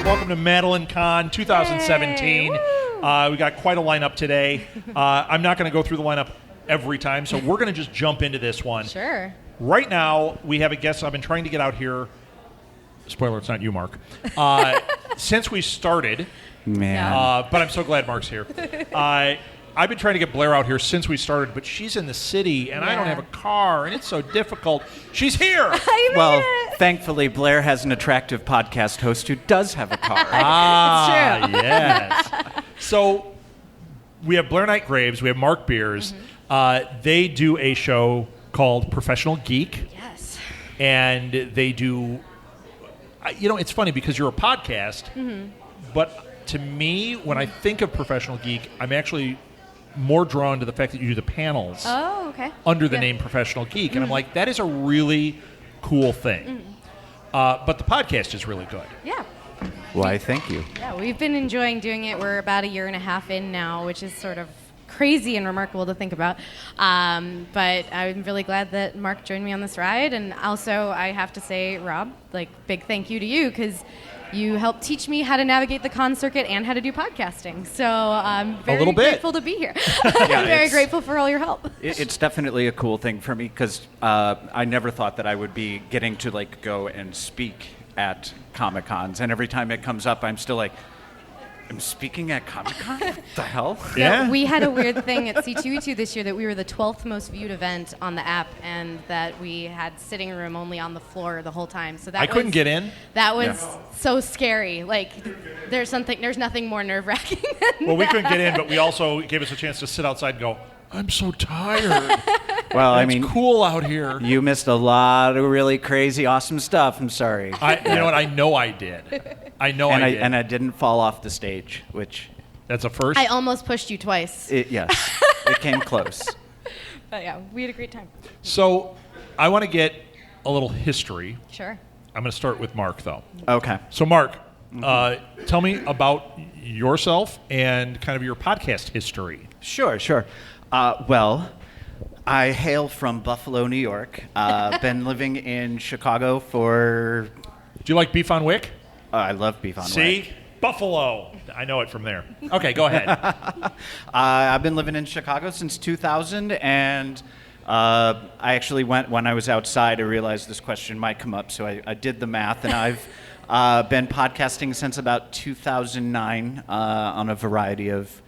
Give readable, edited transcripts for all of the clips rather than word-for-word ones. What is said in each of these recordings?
Welcome to Madeline Con 2017. We got quite a lineup today. I'm not going to go through the lineup every time, so we're going to just jump into this one. Sure. Right now, we have a guest I've been trying to get out here. Spoiler, it's not you, Mark. Since we started. Man. But I'm so glad Mark's here. I've been trying to get Blair out here since we started, but she's in the city, and I don't have a car, and it's so difficult. She's here! Well, thankfully, Blair has an attractive podcast host who does have a car. Ah, It's true. Yes. So we have Blair Knight Graves, we have Mark Beers. They do a show called Professional Geek. Yes. And they do, it's funny because you're a podcast, but to me, when I think of Professional Geek, I'm actually more drawn to the fact that you do the panels under the name Professional Geek. And I'm like, that is a really cool thing. But the podcast is really good. Yeah. Why, thank you. Yeah, we've been enjoying doing it. We're about 1.5 years in now, which is sort of crazy and remarkable to think about. But I'm really glad that Mark joined me on this ride. And also, I have to say, Rob, big thank you to you, because you helped teach me how to navigate the con circuit and how to do podcasting. So I'm very grateful to be here. I'm very grateful for all your help. It's definitely a cool thing for me because I never thought that I would be getting to go and speak at Comic-Cons. And every time it comes up, I'm still like, I'm speaking at Comic-Con? What the hell? Yeah. We had a weird thing at C2E2 this year that we were the 12th most viewed event on the app, and that we had sitting room only on the floor the whole time. So that I couldn't get in. That was so scary. There's nothing more nerve-wracking than Well, we that. couldn't get in, but we also gave us a chance to sit outside and go, I'm so tired. Well, It's cool out here. You missed a lot of really crazy, awesome stuff. I'm sorry. You know what? I know I did. I did. And I didn't fall off the stage, which... That's a first? I almost pushed you twice. Yes, it came close. But yeah, we had a great time. So I want to get a little history. Sure. I'm going to start with Mark, though. Okay. So, Mark, tell me about yourself and kind of your podcast history. Sure. Well, I hail from Buffalo, New York. Been living in Chicago for... Do you like beef on wick? I love beef on wick. See? Buffalo. I know it from there. Okay, go ahead. I've been living in Chicago since 2000, and I actually went, when I was outside, I realized this question might come up, so I did the math, and I've been podcasting since about 2009 on a variety of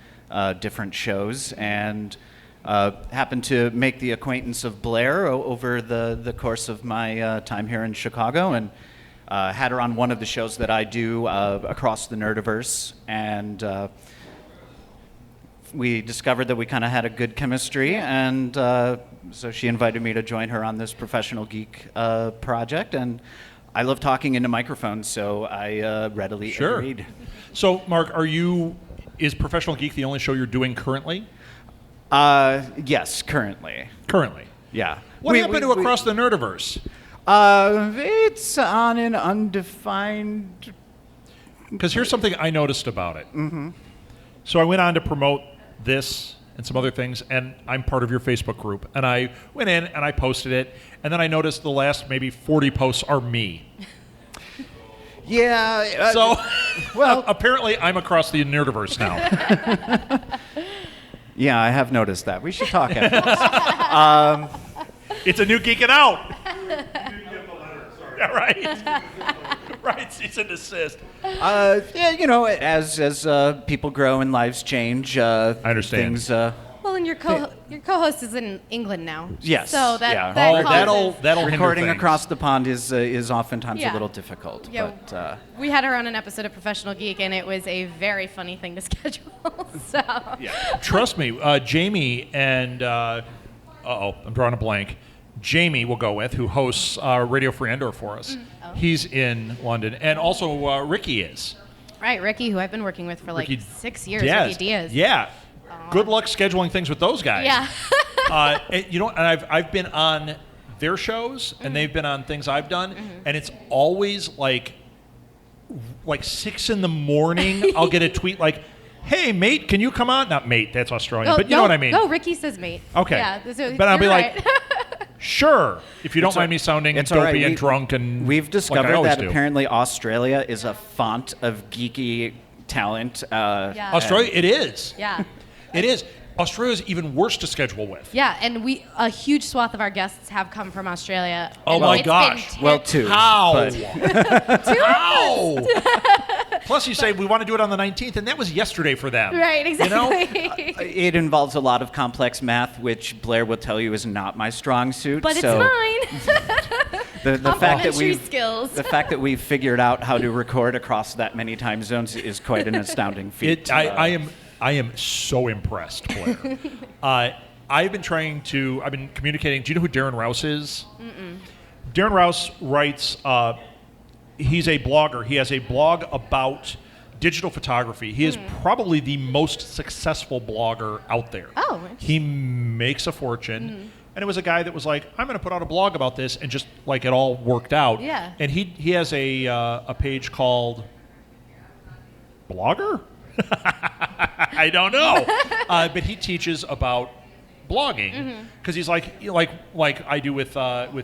different shows, and happened to make the acquaintance of Blair over the course of my time here in Chicago, and had her on one of the shows that I do across the Nerdiverse, and we discovered that we kind of had a good chemistry, and so she invited me to join her on this Professional Geek project, and I love talking into microphones, so I readily agreed. So, Mark, is Professional Geek the only show you're doing currently? Yes, currently. Currently. Yeah. What happened to Across the Nerdiverse? It's on an undefined... Because here's something I noticed about it. So I went on to promote this and some other things, and I'm part of your Facebook group. And I went in and I posted it, and then I noticed the last maybe 40 posts are me. Yeah. So, well, apparently I'm across the Nerdiverse now. Yeah, I have noticed that. We should talk after this. It's a new Geeking Out. Yeah, right. Right, cease and desist. As people grow and lives change, I understand. Things. Well, and your co-host is in England now. Yes. So that yeah. causes... that'll recording hinder across the pond is oftentimes a little difficult. Yeah, but, we had her on an episode of Professional Geek, and it was a very funny thing to schedule. So yeah. Trust me, Jamie and I'm drawing a blank. Jamie will go with, who hosts Radio Free Endor for us. He's in London, and also Ricky is. Right, Ricky, who I've been working with for 6 years. Diaz. Ricky Diaz. Yeah. Good luck scheduling things with those guys. Yeah. And I've been on their shows, and they've been on things I've done, and it's always like 6 in the morning. I'll get a tweet like, "Hey, mate, can you come on?" Not mate, that's Australian, but you know what I mean. No, Ricky says mate. Okay. Yeah, so but I'll be right. like, Sure, if you don't mind me sounding it's all right. dopey and drunk and we've like discovered I always that do. apparently Australia is a font of geeky talent. Yeah. Australia, it is. Yeah. It is. Australia's even worse to schedule with. Yeah, and a huge swath of our guests have come from Australia. Oh and my it's gosh. been Well, two. How? but- How? Plus, you say we want to do it on the 19th, and that was yesterday for them. Right, exactly. You know? It involves a lot of complex math, which Blair will tell you is not my strong suit. But it's so mine. the fact that Complementary we skills. the fact that we've figured out how to record across that many time zones is quite an astounding feat. I am so impressed, Blair. I've been communicating. Do you know who Darren Rouse is? Mm-mm. Darren Rouse writes, he's a blogger. He has a blog about digital photography. He is probably the most successful blogger out there. Oh, he makes a fortune. And it was a guy that was like, I'm going to put out a blog about this, and just like it all worked out. Yeah. And he has a page called Blogger? I don't know. But he teaches about blogging because he's like I do with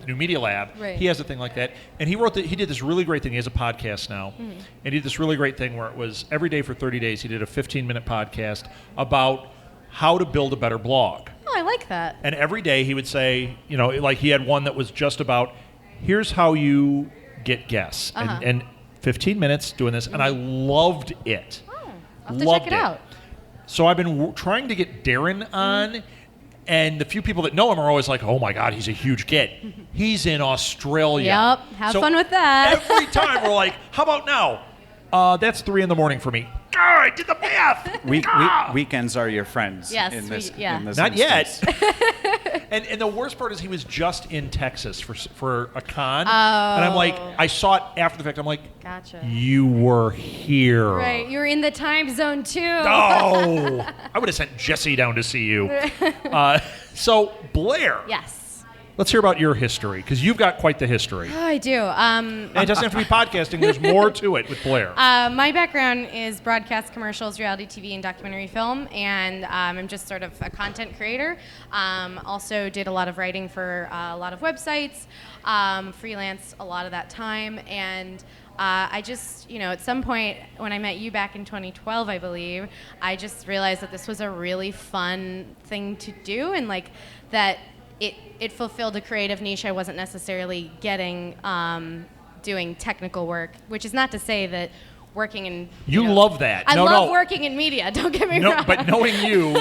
New Media Lab. Right. He has a thing like that, and he did this really great thing. He has a podcast now, and he did this really great thing where it was every day for 30 days. He did a 15-minute podcast about how to build a better blog. Oh, I like that. And every day he would say, like he had one that was just about here's how you get guests, and 15 minutes doing this, and I loved it. I'll have to check it out. So I've been trying to get Darren on, and the few people that know him are always like, oh my God, he's a huge get. He's in Australia. Yep, have fun with that. Every time we're like, how about now? That's 3 a.m. for me. I did the math. Weekends are your friends. Yes, in this, yeah. in this Not instance. yet. and the worst part is he was just in Texas for a con. And I'm like, I saw it after the fact. I'm like, Gotcha. you were here. Right, you were in the time zone too. Oh, I would have sent Jesse down to see you. So, Blair. Yes. Let's hear about your history, because you've got quite the history. Oh, I do. And it doesn't have to be podcasting. There's more to it with Blair. My background is broadcast commercials, reality TV, and documentary film, and I'm just sort of a content creator. Also did a lot of writing for a lot of websites, freelance a lot of that time, and I just, at some point when I met you back in 2012, I believe, I just realized that this was a really fun thing to do, and like that it fulfilled a creative niche I wasn't necessarily getting doing technical work, which is not to say that working in... You love that. I love working in media, don't get me wrong. But knowing you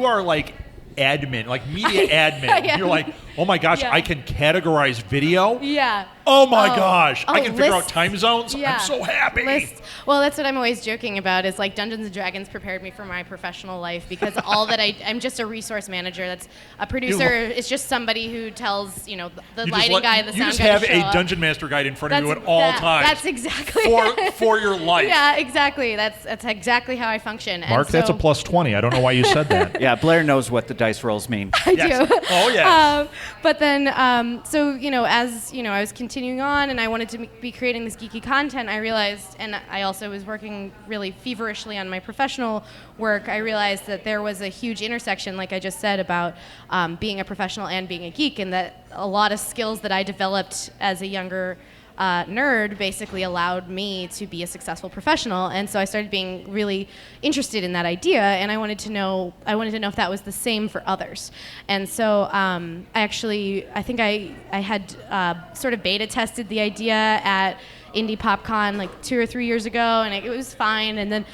are like admin, like media admin. You're like, oh my gosh, Yeah. I can categorize video. Yeah. Oh my gosh, I can figure out lists. time zones. Yeah. I'm so happy. Lists. Well, that's what I'm always joking about is like Dungeons & Dragons prepared me for my professional life because all that I'm just a resource manager. That's a producer is just somebody who tells, the You lighting just guy and the you sound just guy have to show a up. Dungeon Master guide in front of you at all times. That's exactly for your life. Yeah, exactly. That's exactly how I function. And Mark, that's a so- plus 20. I don't know why you said that. Yeah, Blair knows what the dice rolls mean. I Yes. do. Oh, yes. But then, as I was continuing on and I wanted to be creating this geeky content, I realized, and I also was working really feverishly on my professional work, I realized that there was a huge intersection, like I just said, about being a professional and being a geek, and that a lot of skills that I developed as a younger nerd basically allowed me to be a successful professional, and so I started being really interested in that idea, and I wanted to know if that was the same for others. And so I think I had sort of beta tested the idea at Indie PopCon like 2 or 3 years ago, and it was fine, and then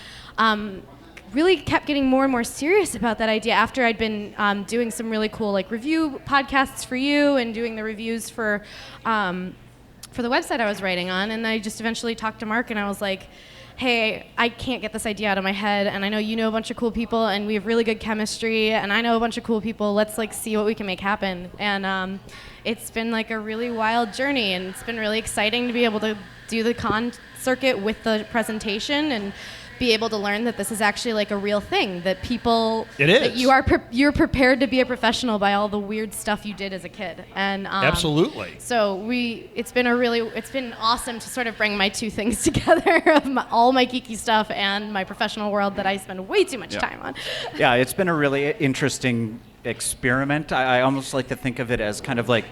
really kept getting more and more serious about that idea after I'd been doing some really cool like review podcasts for you and doing the reviews for the website I was writing on, and I just eventually talked to Mark and I was like, hey, I can't get this idea out of my head, and I know you know a bunch of cool people and we have really good chemistry and I know a bunch of cool people, let's like see what we can make happen. And it's been like a really wild journey, and it's been really exciting to be able to do the con circuit with the presentation and be able to learn that this is actually like a real thing, that people It is. that you're prepared to be a professional by all the weird stuff you did as a kid. And Absolutely. so it's been awesome to sort of bring my two things together of all my geeky stuff and my professional world that I spend way too much time on. Yeah, it's been a really interesting experiment. I almost like to think of it as kind of like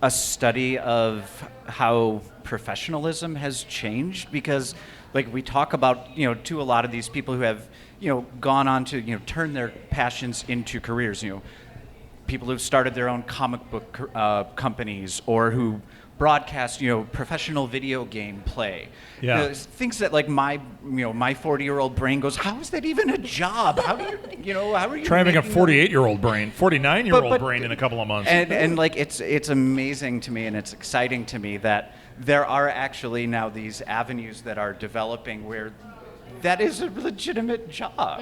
a study of how professionalism has changed, because like we talk about, to a lot of these people who have, gone on to, turn their passions into careers, people who've started their own comic book companies, or who broadcast, professional video game play. Yeah. Things that like my 40-year-old brain goes, how is that even a job? How do how are you Try having a making 48-year-old brain, 49-year-old But brain in a couple of months. and like it's amazing to me, and it's exciting to me that there are actually now these avenues that are developing where that is a legitimate job.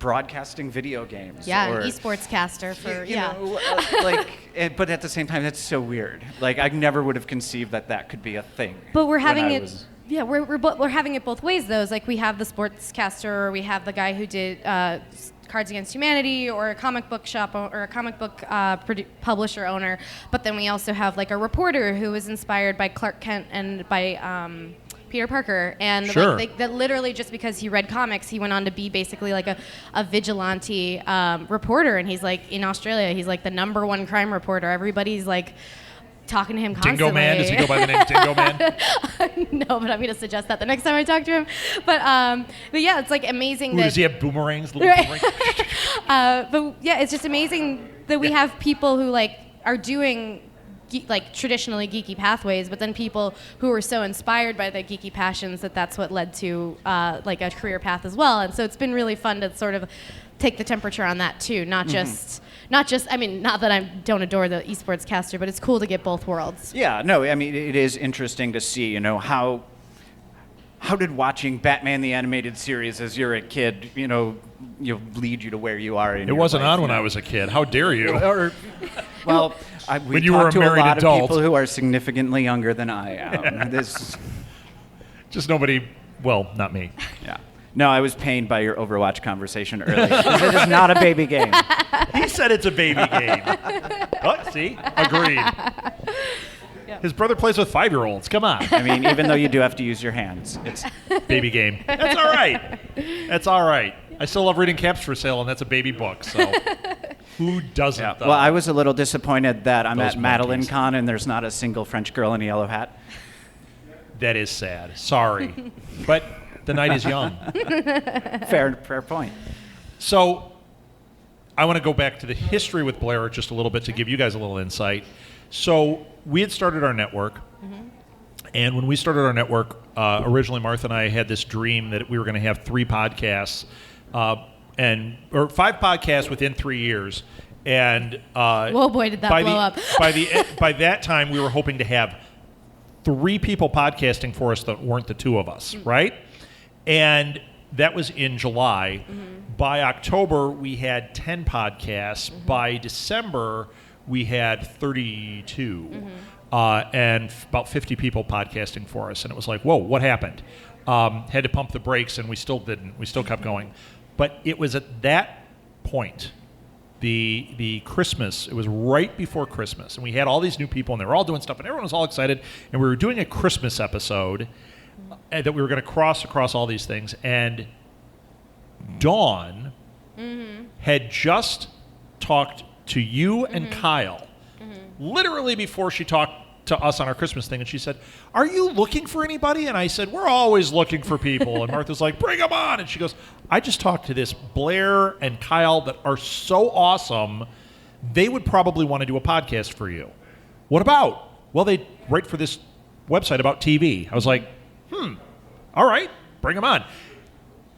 Broadcasting video games. Yeah, or, an esports caster for but at the same time, that's so weird. Like I never would have conceived that could be a thing. But we're having when I it. was- Yeah, we're having it both ways though. It's like we have the sportscaster, or we have the guy who did Cards Against Humanity, or a comic book shop or a comic book publisher owner. But then we also have like a reporter who was inspired by Clark Kent and by Peter Parker, and Sure. that literally just because he read comics, he went on to be basically like a vigilante reporter. And he's like in Australia, he's like the #1 crime reporter. Everybody's like talking to him constantly. Dingo Man? Does he go by the name Dingo Man? No, but I'm going to suggest that the next time I talk to him. But yeah, it's like amazing Ooh, that. does he have boomerangs? Little Right. boomerangs? But yeah, it's just amazing that we have people who like are doing like traditionally geeky pathways, but then people who are so inspired by their geeky passions that's what led to like a career path as well. And so it's been really fun to sort of take the temperature on that too, not just. I mean, not that I don't adore the esports caster, but it's cool to get both worlds. Yeah, no, I mean, it is interesting to see, how did watching Batman the Animated Series as you're a kid, lead you to where you are in It your wasn't life, on when I was a kid. How dare you? Well, we When you were talked a to a married lot adult. of people who are significantly younger than I am. Just nobody. Well, not me. Yeah. No, I was pained by your Overwatch conversation earlier. It is not a baby game. He said it's a baby game. Oh, see? Agreed. His brother plays with 5-year-olds. Come on. I mean, even though you do have to use your hands, it's Baby game. That's all right. That's all right. I still love reading Caps for Sale, and that's a baby book, so who doesn't, though? Well, I was a little disappointed that I'm Those at Madeline monkeys. Con and there's not a single French girl in a yellow hat. That is sad. Sorry. But the night is young. Fair point. So I want to go back to the history with Blair just a little bit to give you guys a little insight. So we had started our network, and when we started our network, originally Martha and I had this dream that we were going to have 3 podcasts, or 5 podcasts within 3 years. And Whoa, boy, did that blow up. by that time, we were hoping to have 3 people podcasting for us that weren't the 2 of us, right? And that was in July. By October, we had 10 podcasts. By December, we had 32, and about 50 people podcasting for us. And it was like, whoa, what happened? Had to pump the brakes, and we still didn't. We still kept going. But it was at that point, the Christmas, it was right before Christmas, and we had all these new people, and they were all doing stuff, and everyone was all excited, and we were doing a Christmas episode that we were going to cross across all these things, and Dawn had just talked to you and Kyle literally before she talked to us on our Christmas thing, and she said, "Are you looking for anybody?" And I said, "We're always looking for people." And Martha's like, "Bring them on." And she goes, "I just talked to this Blair and Kyle that are so awesome, they would probably want to do a podcast for you. What about?" "Well, they write for this website about TV." I was like, all right, bring them on.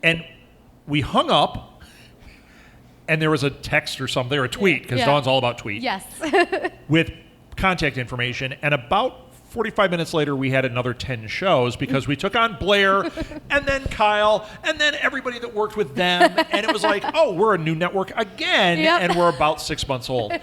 And we hung up, and there was a text or something, or a tweet, because Dawn's all about tweets. Yes. With contact information, and about 45 minutes later, we had another 10 shows because we took on Blair, and then Kyle, and then everybody that worked with them, and it was like, oh, we're a new network again, and we're about 6 months old.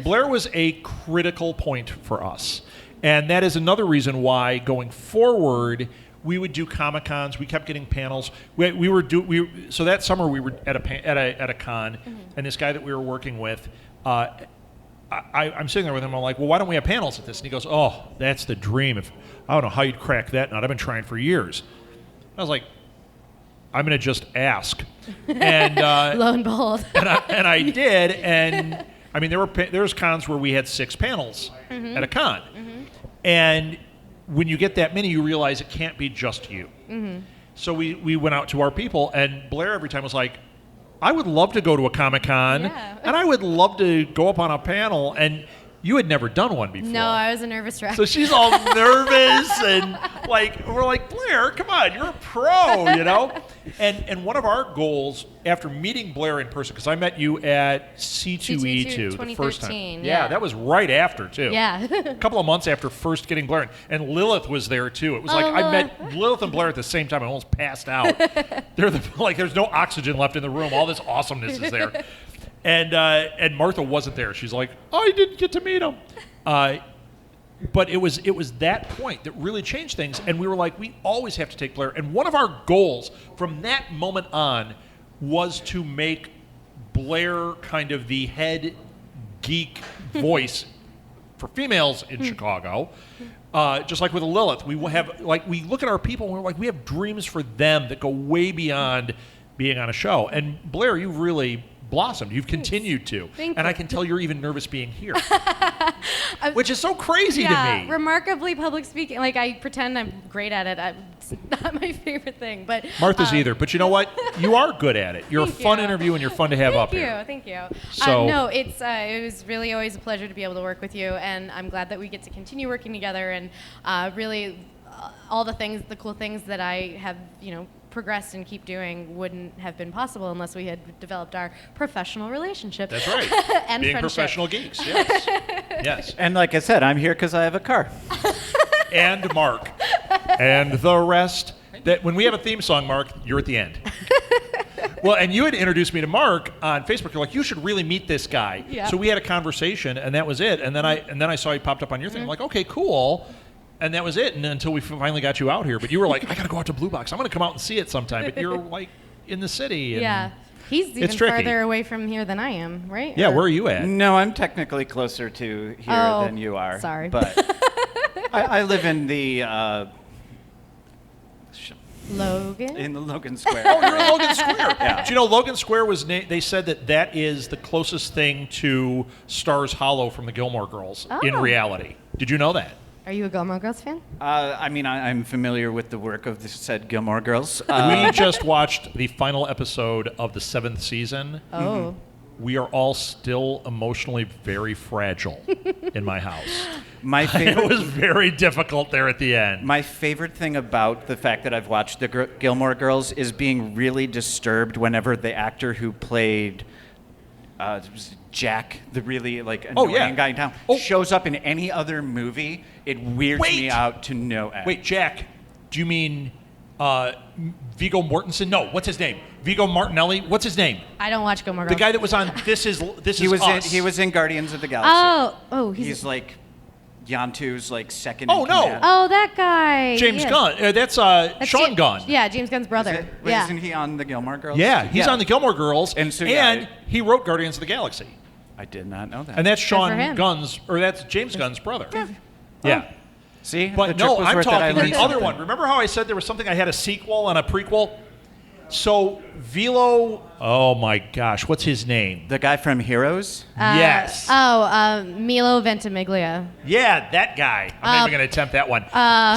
Blair was a critical point for us, and that is another reason why, going forward, we would do Comic-Cons. We kept getting panels. So that summer we were at a con, and this guy that we were working with, I'm sitting there with him. I'm like, well, why don't we have panels at this? And he goes, oh, that's the dream. I don't know how you'd crack that nut. I've been trying for years. I was like, I'm going to just ask. And Lo and behold. and I did, and I mean, there's cons where we had 6 panels at a con, and when you get that many, you realize it can't be just you. So we went out to our people, and Blair every time was like, I would love to go to a Comic-Con, and I would love to go up on a panel, and you had never done one before. No, I was a nervous wreck. So she's all nervous, and we're like, Blair, come on, you're a pro, you know? And one of our goals after meeting Blair in person, because I met you at C2E2 the first time. Yeah, that was right after, too. Yeah. A couple of months after first getting Blair. And Lilith was there, too. It was like I met Lilith and Blair at the same time. I almost passed out. There's no oxygen left in the room. All this awesomeness is there. And Martha wasn't there. She's like, I didn't get to meet him. But it was that point that really changed things. And we were like, we always have to take Blair. And one of our goals from that moment on was to make Blair kind of the head geek voice for females in Chicago. Just like with Lilith, we look at our people and we're like, we have dreams for them that go way beyond being on a show. And Blair, you really blossomed. You've continued to. Thank and you. I can tell you're even nervous being here. Which is so crazy to me. Remarkably public speaking. Like, I pretend I'm great at it. It's not my favorite thing. But Martha's either. But you know what? You are good at it. You're a fun interview and you're fun to have up here. Thank you. So, no, it was really always a pleasure to be able to work with you. And I'm glad that we get to continue working together. And really, all the cool things that I have, progressed and keep doing wouldn't have been possible unless we had developed our professional relationship. That's right. And being friendship. Professional geeks, yes. Yes. And like I said, I'm here because I have a car. And Mark. And the rest. That when we have a theme song, Mark, you're at the end. Well, and you had introduced me to Mark on Facebook. You're like, you should really meet this guy. Yeah. So we had a conversation, and that was it. And then I saw he popped up on your thing. I'm like, okay, cool. And that was it, and until we finally got you out here. But you were like, I got to go out to Blue Box. I'm going to come out and see it sometime. But you're like in the city. And yeah. He's even farther away from here than I am, right? Yeah, where are you at? No, I'm technically closer to here than you are. Sorry. But I live in the Logan? in the Logan Square. Oh, you're in Logan Square. Yeah. Do you know Logan Square was? They said that is the closest thing to Stars Hollow from the Gilmore Girls in reality. Did you know that? Are you a Gilmore Girls fan? I mean, I'm familiar with the work of the said Gilmore Girls. We just watched the final episode of the 7th season. Oh. We are all still emotionally very fragile in my house. My favorite, It was very difficult there at the end. my favorite thing about the fact that I've watched the Gilmore Girls is being really disturbed whenever the actor who played Jack, the really annoying guy in town, shows up in any other movie. It weirds me out to no end. Wait, Jack, do you mean Viggo Mortensen? No, what's his name? Viggo Martinelli? What's his name? I don't watch Gilmore The Girls. guy that was on This Is Us. He was in Guardians of the Galaxy. He's like Yantu's second. Oh, in no. command. Oh, that guy. James yeah. Gunn. That's Sean Gunn. Yeah, James Gunn's brother. Yeah. Isn't he on the Gilmore Girls? Yeah, he's on the Gilmore Girls, And so, he wrote Guardians of the Galaxy. I did not know that. And that's for Sean him. Gunn's, or that's James Gunn's brother. Yeah. See, But the no, trick was I'm worth it. I talking learned the other something. one. Remember how I said there was something I had a sequel and a prequel? So Vilo, oh my gosh, what's his name? The guy from Heroes. Yes. Milo Ventimiglia. Yeah, that guy. I'm not even going to attempt that one.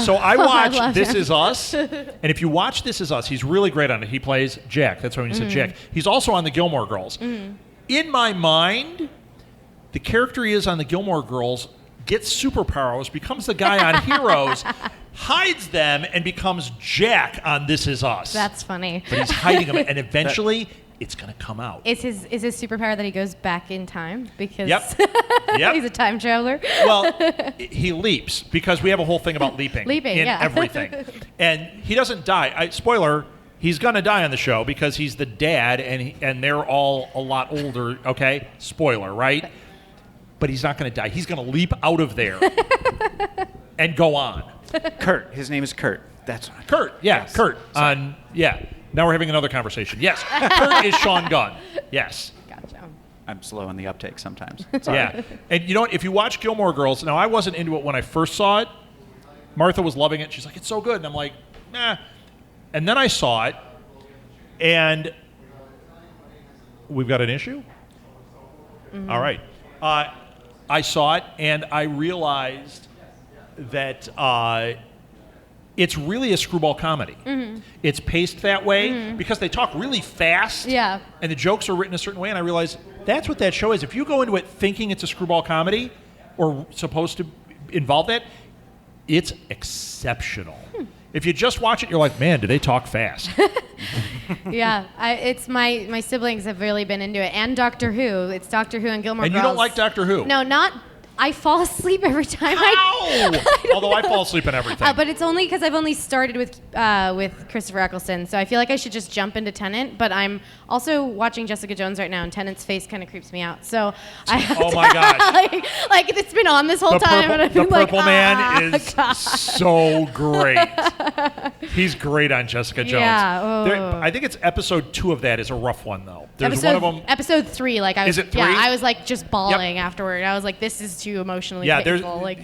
So I I watched love This him. Is Us, and if you watch This Is Us, he's really great on it. He plays Jack. That's why when you said Jack. He's also on the Gilmore Girls. In my mind, the character he is on the Gilmore Girls gets superpowers, becomes the guy on Heroes, hides them, and becomes Jack on This Is Us. That's funny. But he's hiding them, and eventually it's going to come out. Is his superpower that he goes back in time because Yep. he's a time traveler? Well, he leaps because we have a whole thing about leaping in yeah. everything. And he doesn't die. Spoiler, he's going to die on the show because he's the dad and they're all a lot older, okay? Spoiler, right? But he's not going to die. He's going to leap out of there and go on. Kurt. His name is Kurt. That's what Kurt, yeah, Yes. Kurt. Sorry. Now we're having another conversation. Yes, Kurt is Sean Gunn. Yes. Gotcha. I'm slow on the uptake sometimes. Yeah. And you know what? If you watch Gilmore Girls, now I wasn't into it when I first saw it. Martha was loving it. She's like, it's so good. And I'm like, nah. And then I saw it, and we've got an issue? Mm-hmm. All right. I saw it, and I realized that it's really a screwball comedy. Mm-hmm. It's paced that way because they talk really fast, Yeah. and the jokes are written a certain way, and I realized that's what that show is. If you go into it thinking it's a screwball comedy or supposed to involve that, it's exceptional. If you just watch it, you're like, man, do they talk fast? Yeah, it's my siblings have really been into it, and Doctor Who. It's Doctor Who and Gilmore And Girls. you don't like Doctor Who? No, not. I fall asleep every time. Although I fall asleep in everything. But it's only because I've only started with Christopher Eccleston, so I feel like I should just jump into Tennant. But I'm also watching Jessica Jones right now, and Tennant's face kind of creeps me out. So I have Oh my gosh. like it's been on this whole time, and I've The been like, Purple Man is God. so great. He's great on Jessica Jones. Yeah, oh. I think it's episode 2 of that is a rough one though. There's one of them. Episode 3, like I was. Is it 3? Yeah, I was like just bawling afterward. I was like, this is too emotionally painful. Like,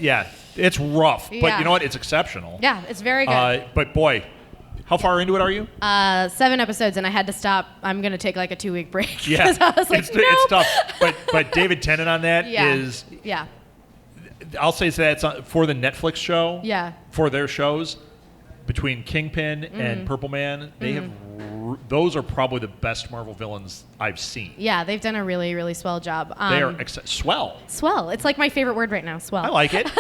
it's rough, but Yeah. you know what? It's exceptional. yeah, it's very good. But boy, how far into it are you? 7 episodes, and I had to stop. I'm gonna take like a 2-week break. Yeah, 'Cause I was like, it's nope. tough. But David Tennant on that is. Yeah. I'll say that's for the Netflix show. Yeah. For their shows, between Kingpin and Purple Man, they have. Those are probably the best Marvel villains I've seen. Yeah, they've done a really, really swell job. They are swell. Swell. It's like my favorite word right now. Swell. I like it.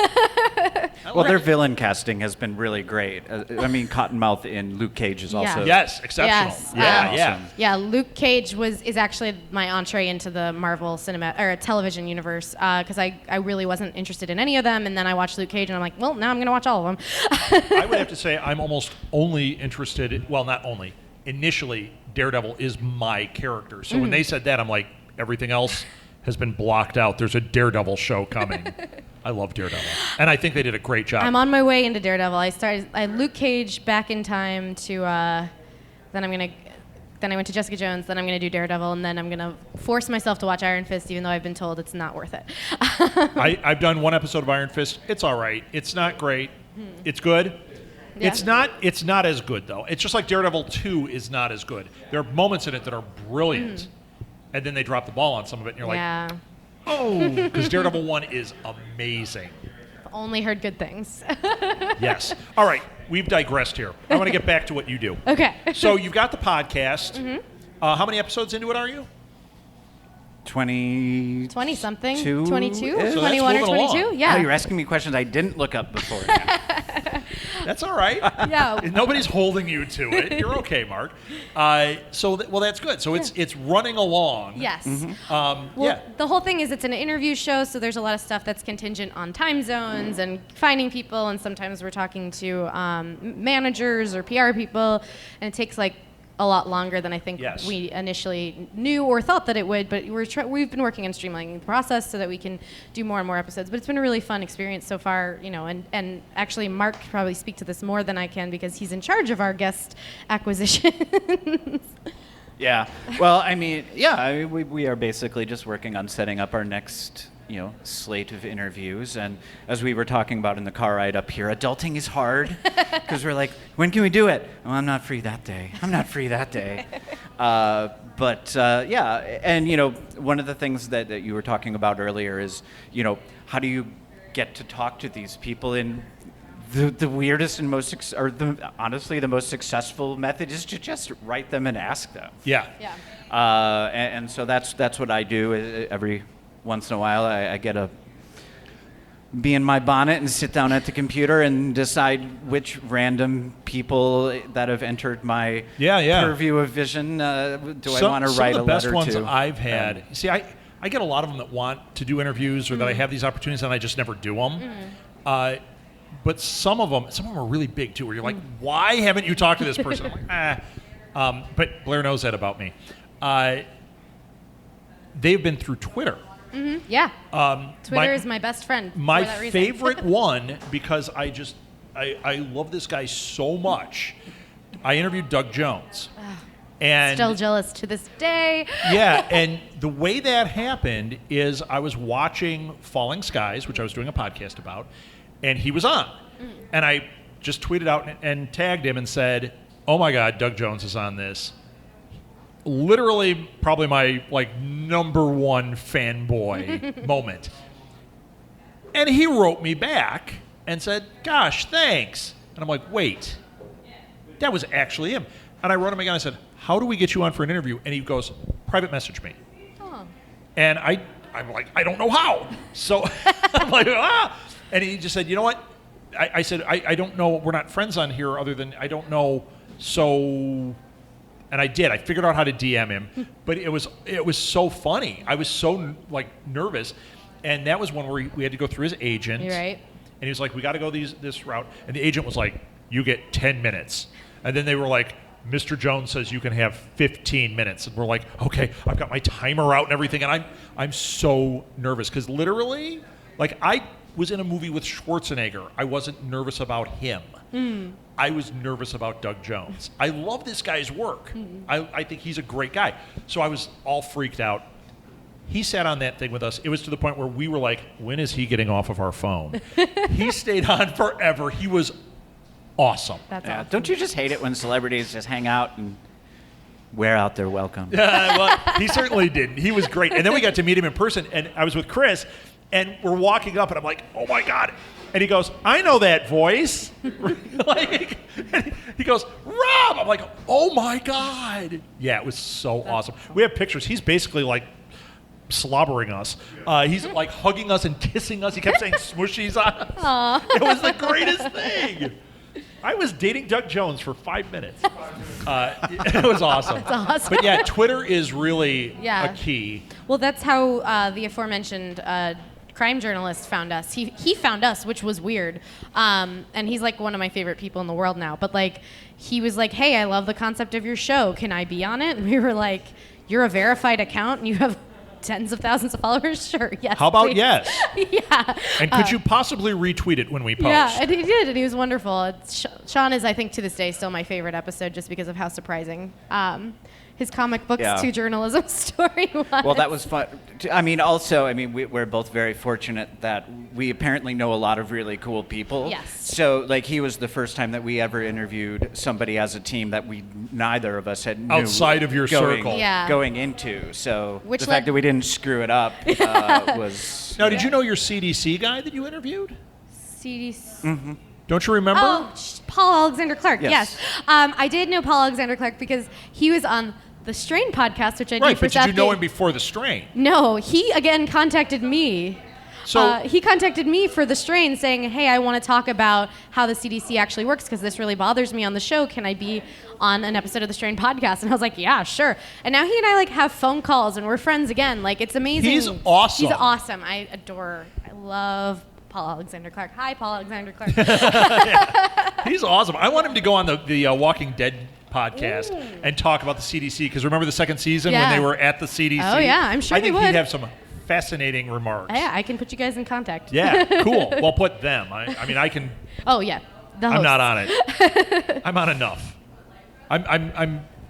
Well, their villain casting has been really great. I mean, Cottonmouth in Luke Cage is also Yes, exceptional. Yes. Yeah. Yeah, Luke Cage is actually my entree into the Marvel cinema or television universe because I really wasn't interested in any of them, and then I watched Luke Cage, and I'm like, well, now I'm going to watch all of them. I would have to say I'm almost only interested. Well, not only. Initially, Daredevil is my character. So when they said that, I'm like, everything else has been blocked out. There's a Daredevil show coming. I love Daredevil, and I think they did a great job. I'm on my way into Daredevil. I Luke Cage back in time to then I went to Jessica Jones, then I'm going to do Daredevil, and then I'm going to force myself to watch Iron Fist, even though I've been told it's not worth it. I've done one episode of Iron Fist. It's all right. It's not great. It's good. Yeah. It's not as good, though. It's just like Daredevil 2 is not as good. There are moments in it that are brilliant, and then they drop the ball on some of it, and you're Yeah. like, oh, because Daredevil 1 is amazing. Only heard good things. Yes. All right. We've digressed here. I want to get back to what you do. Okay. So you've got the podcast. How many episodes into it are you? 20-something. 22? 22? So that's 21 or moving 22? along. Yeah. Oh, you're asking me questions I didn't look up before. That's all right. Yeah. Nobody's holding you to it. You're okay, Mark. Well, that's good. So it's running along. Yes. Well, The whole thing is it's an interview show, so there's a lot of stuff that's contingent on time zones and finding people, and sometimes we're talking to managers or PR people, and it takes like a lot longer than I think Yes. we initially knew or thought that it would, but we've been working on streamlining the process so that we can do more and more episodes. But it's been a really fun experience so far, and actually Mark could probably speak to this more than I can because he's in charge of our guest acquisition. Yeah. Well, I mean, we are basically just working on setting up our next, slate of interviews. And as we were talking about in the car ride up here, adulting is hard because we're like, when can we do it? Oh, I'm not free that day. And one of the things that you were talking about earlier is, how do you get to talk to these people in the weirdest and honestly the most successful method is to just write them and ask them. Yeah. Yeah. And so that's what I do every once in a while. I get to be in my bonnet and sit down at the computer and decide which random people that have entered my purview of vision I want to write a letter to. Some of the best ones I've had. See, I get a lot of them that want to do interviews or that I have these opportunities and I just never do them. But some of them are really big too, where you're like, why haven't you talked to this person? I'm like, but Blair knows that about me. They've been through Twitter. Yeah. Twitter is my best friend. My for that reason. favorite one, because I love this guy so much. I interviewed Doug Jones. And still jealous to this day. Yeah, and the way that happened is I was watching Falling Skies, which I was doing a podcast about, and he was on. And I just tweeted out and tagged him and said, oh my God, Doug Jones is on this. literally probably my number one fanboy moment. And he wrote me back and said, "Gosh, thanks." And I'm like, "Wait, that was actually him." And I wrote him again. I said, "How do we get you on for an interview?" And he goes, "Private message me." Oh. And I'm like, "I don't know how." So I'm like, "Ah." And he just said, "You know what?" I said, I don't know. We're not friends on here other than I don't know. So, and I did. I figured out how to DM him. But it was so funny. I was so nervous. And that was one where we had to go through his agent. You're right. And he was like, "We got to go this route." And the agent was like, "You get 10 minutes. And then they were like, "Mr. Jones says you can have 15 minutes." And we're like, "Okay, I've got my timer out and everything." And I'm so nervous because literally, I was in a movie with Schwarzenegger. I wasn't nervous about him. I was nervous about Doug Jones. I love this guy's work. I think he's a great guy. So I was all freaked out. He sat on that thing with us. It was to the point where we were like, when is he getting off of our phone? He stayed on forever. He was awesome. That's awesome. Don't you just hate it when celebrities just hang out and wear out their welcome? Well, he certainly didn't. He was great. And then we got to meet him in person, and I was with Chris, and we're walking up, and I'm like, "Oh, my God." And he goes, "I know that voice." And he goes, "Rob." I'm like, "Oh, my God." Yeah, it was so awesome. We have pictures. He's basically slobbering us. He's hugging us and kissing us. He kept saying smooshies on us. It was the greatest thing. I was dating Doug Jones for 5 minutes. It was awesome. That's awesome. But yeah, Twitter is really Yeah. a key. Well, that's how the aforementioned crime journalist found us. He found us, which was weird. And he's one of my favorite people in the world now. But he was like, "Hey, I love the concept of your show. Can I be on it?" And we were like, "You're a verified account and you have tens of thousands of followers? Sure, yes. How about please." yes? Yeah. And could you possibly retweet it when we post? Yeah, and he did, and he was wonderful. Sean is, I think, to this day still my favorite episode just because of how surprising his comic books to journalism story was. Well, that was fun. We're both very fortunate that we apparently know a lot of really cool people. Yes. So, he was the first time that we ever interviewed somebody as a team that neither of us had knew Outside of your circle. Yeah. going into. So, Which the fact that we didn't screw it up was... Now, did you know your CDC guy that you interviewed? CDC. Don't you remember? Oh, Paul Alexander Clark. Yes. Yes. I did know Paul Alexander Clark because he was on the Strain podcast, which I do Right, for but did you know Southgate. him before the strain? No, he again contacted me. So He contacted me for the Strain saying, "Hey, I want to talk about how the CDC actually works because this really bothers me on the show. Can I be on an episode of the Strain podcast?" And I was like, "Yeah, sure." And now he and I have phone calls and we're friends again. It's amazing. He's awesome. He's awesome. I love Paul Alexander Clark. Hi, Paul Alexander Clark. he's awesome. I want him to go on the Walking Dead podcast and talk about the CDC, because remember the second season when Yeah. they were at the CDC? Oh, yeah, I'm sure I think he would. he'd have some fascinating remarks. Yeah, I can put you guys in contact. Yeah, cool. Well, put them. I can. Oh yeah, the host. I'm not on it. I'm on enough.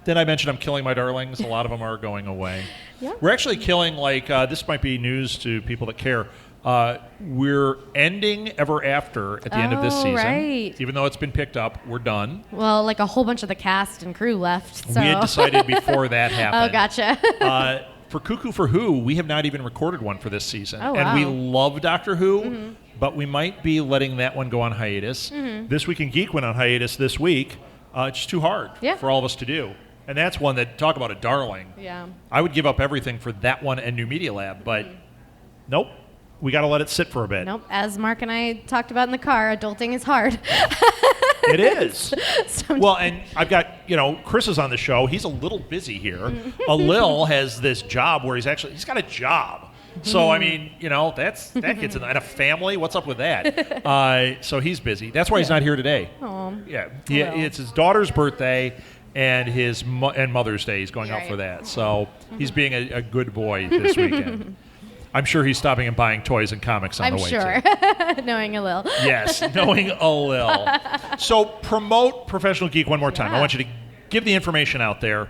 Did I mention I'm killing my darlings? A lot of them are going away. Yeah. We're actually killing this might be news to people that care. We're ending Ever After at the end of this season. Right. Even though it's been picked up, we're done. Well, a whole bunch of the cast and crew left. So. We had decided before that happened. Oh, gotcha. For Cuckoo for Who, we have not even recorded one for this season. Oh, and we wow. love Doctor Who, but we might be letting that one go on hiatus. This Week in Geek went on hiatus this week. It's just too hard for all of us to do. And that's one that, talk about a darling. Yeah. I would give up everything for that one and New Media Lab, but nope. We got to let it sit for a bit. Nope. As Mark and I talked about in the car, adulting is hard. It is. Well, and I've got, Chris is on the show. He's a little busy here. Lil has this job where he's got a job. So, that gets in, and a family. What's up with that? So he's busy. That's why he's not here today. Aw. Yeah. It's his daughter's birthday and and Mother's Day. He's going out for that. So he's being a good boy this weekend. I'm sure he's stopping and buying toys and comics on the way, too. Knowing a little. Yes, knowing a little. So promote Professional Geek one more time. Yeah. I want you to give the information out there.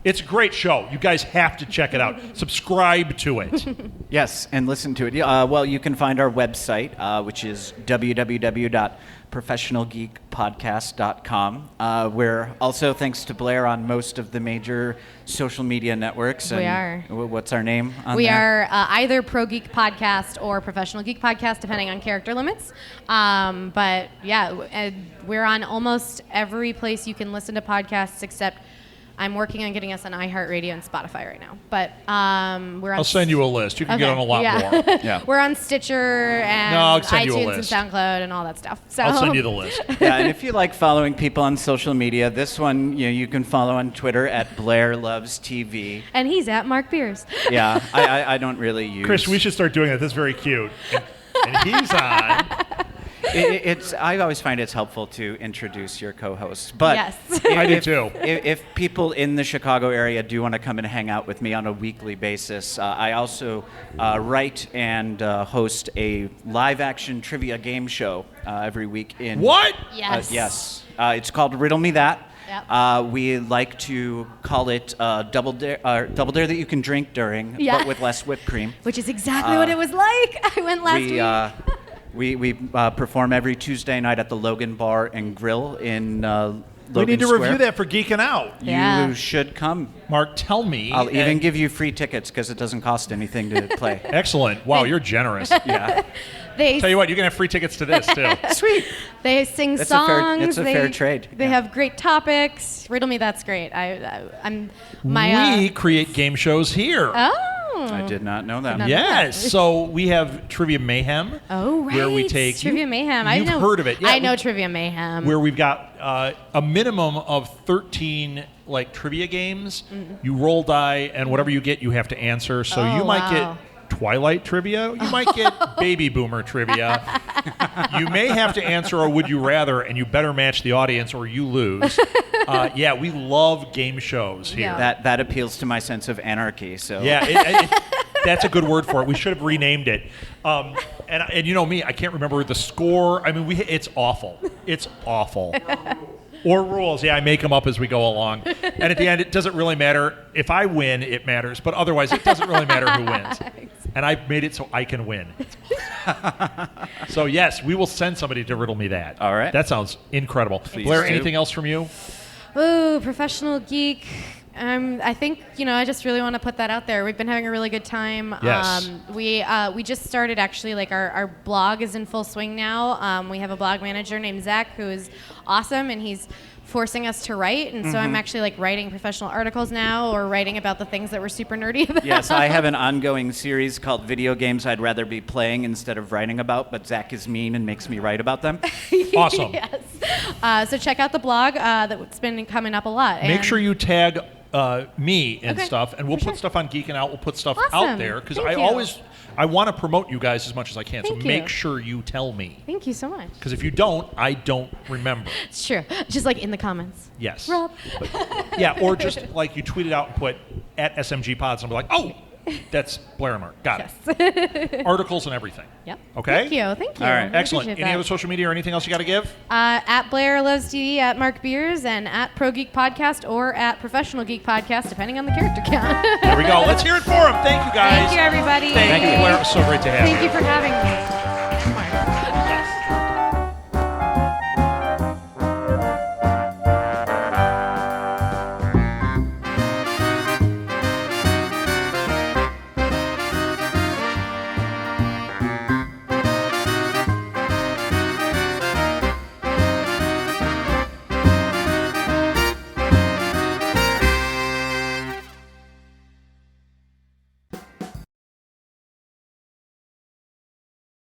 It's a great show. You guys have to check it out. Subscribe to it. Yes, and listen to it. Well, you can find our website, which is www.professionalgeekpodcast.com. We're also, thanks to Blair, on most of the major social media networks. We are. What's our name on We there? are either Pro Geek Podcast or Professional Geek Podcast, depending on character limits. But yeah, we're on almost every place you can listen to podcasts, except I'm working on getting us on iHeartRadio and Spotify right now. But we're on. I'll send you a list. You can get on a lot more. Yeah. We're on Stitcher and I'll send you a iTunes and list. SoundCloud and all that stuff. So I'll send you the list. Yeah, and if you like following people on social media, this one you can follow on Twitter at Blair Loves TV. And he's at Mark Beers. Yeah, I don't really use. Chris, we should start doing that. This is very cute. And he's on. I always find it's helpful to introduce your co-hosts. But Yes. I do too. If people in the Chicago area do want to come and hang out with me on a weekly basis, I also write and host a live-action trivia game show every week. What? Yes. Yes. It's called Riddle Me That. Yep. We like to call it double dare that you can drink during, Yeah. but with less whipped cream. Which is exactly what it was like. I went last week. We perform every Tuesday night at the Logan Bar and Grill in Logan We need to Square. review that for Geeking Out. Yeah. You should come. Mark, tell me. I'll even give you free tickets because it doesn't cost anything to play. Excellent. Wow, you're generous. Yeah. They Tell you what, you can have free tickets to this too. Sweet. They sing It's songs. a fair trade. They Yeah. have great topics. Riddle Me, that's great. I'm We create game shows here. Oh. I did not know that. No. Yes. So we have Trivia Mayhem. Oh, right. Where we take Trivia Mayhem. You've heard of it. Yeah, I know Trivia Mayhem. Where we've got a minimum of 13 like trivia games. You roll die, and whatever you get, you have to answer. So Oh, you might wow. get Twilight trivia. You might get Baby Boomer trivia. You may have to answer a Would You Rather, and you better match the audience or you lose. Yeah, we love game shows here. Yeah. That appeals to my sense of anarchy. So Yeah, that's a good word for it. We should have renamed it. And you know me, I can't remember the score. I mean, it's awful. It's awful. Or rules. Yeah, I make them up as we go along. And at the end, it doesn't really matter. If I win, it matters. But otherwise, it doesn't really matter who wins. And I've made it so I can win. So, yes, we will send somebody to riddle me that. All right. That sounds incredible. Please Blair, do. anything else from you? Ooh, Professional Geek. I think, I just really want to put that out there. We've been having a really good time. Yes. We just started actually, like our blog is in full swing now. We have a blog manager named Zach who is awesome, and he's forcing us to write. And so I'm actually like writing professional articles now, or writing about the things that we're super nerdy about. Yes, I have an ongoing series called Video Games I'd Rather Be Playing Instead of Writing About, but Zach is mean and makes me write about them. Awesome. Yes. So check out the blog. That's been coming up a lot. Make And- sure you tag me and Okay, stuff, and we'll for put sure. stuff on Geeking Out. We'll put stuff Awesome. out there because Thank you. I want to promote you guys as much as I can. Thank so you. make sure you tell me, Thank you so much. because if you don't, I don't remember. It's true. Just like in the comments. Yes. Rob. Yeah, or just like you tweet it out and put at SMG Pods, and I'll be like, oh, that's Blair and Mark. Got it. Articles and everything. Yep. Okay. Thank you. Thank you. All right. I Excellent. appreciate Any that. other social media or anything else you got to give? At Blair Loves TV, at Mark Beers, and at Pro Geek Podcast, or at Professional Geek Podcast, depending on the character count. There we go. Let's hear it for him. Thank you, guys. Thank you, everybody. Thank you, Blair. It was so great to have you. Thank you for having me.